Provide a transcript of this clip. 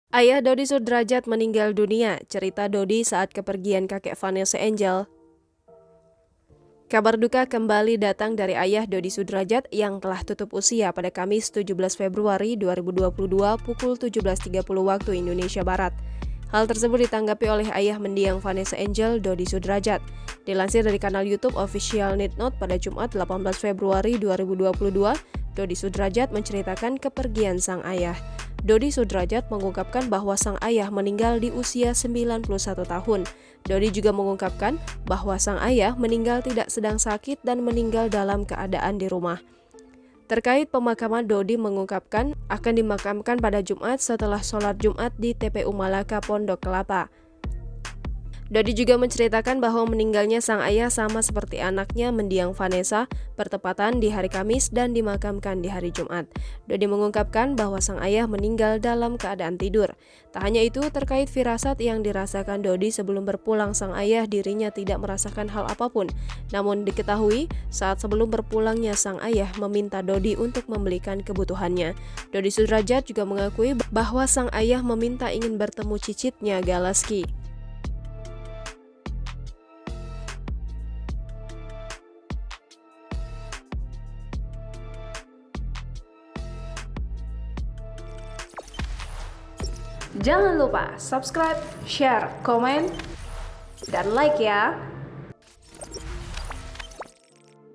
Ayah Dodi Sudrajat meninggal dunia, cerita Dodi saat kepergian kakek Vanessa Angel. Kabar duka kembali datang dari ayah Dodi Sudrajat yang telah tutup usia pada Kamis 17 Februari 2022 pukul 17.30 waktu Indonesia Barat. Hal tersebut ditanggapi oleh ayah mendiang Vanessa Angel, Dodi Sudrajat. Dilansir dari kanal YouTube Official Nitnote pada Jumat 18 Februari 2022, Dodi Sudrajat menceritakan kepergian sang ayah. Dodi Sudrajat mengungkapkan bahwa sang ayah meninggal di usia 91 tahun. Dodi juga mengungkapkan bahwa sang ayah meninggal tidak sedang sakit dan meninggal dalam keadaan di rumah. Terkait pemakaman, Dodi mengungkapkan akan dimakamkan pada Jumat setelah sholat Jumat di TPU Malaka, Pondok Kelapa. Dodi juga menceritakan bahwa meninggalnya sang ayah sama seperti anaknya mendiang Vanessa, bertepatan di hari Kamis dan dimakamkan di hari Jumat. Dodi mengungkapkan bahwa sang ayah meninggal dalam keadaan tidur. Tak hanya itu, terkait firasat yang dirasakan Dodi sebelum berpulang sang ayah, dirinya tidak merasakan hal apapun. Namun diketahui saat sebelum berpulangnya sang ayah meminta Dodi untuk membelikan kebutuhannya. Dodi Sudrajat juga mengakui bahwa sang ayah meminta ingin bertemu cicitnya Galaski. Jangan lupa subscribe, share, komen, dan like ya!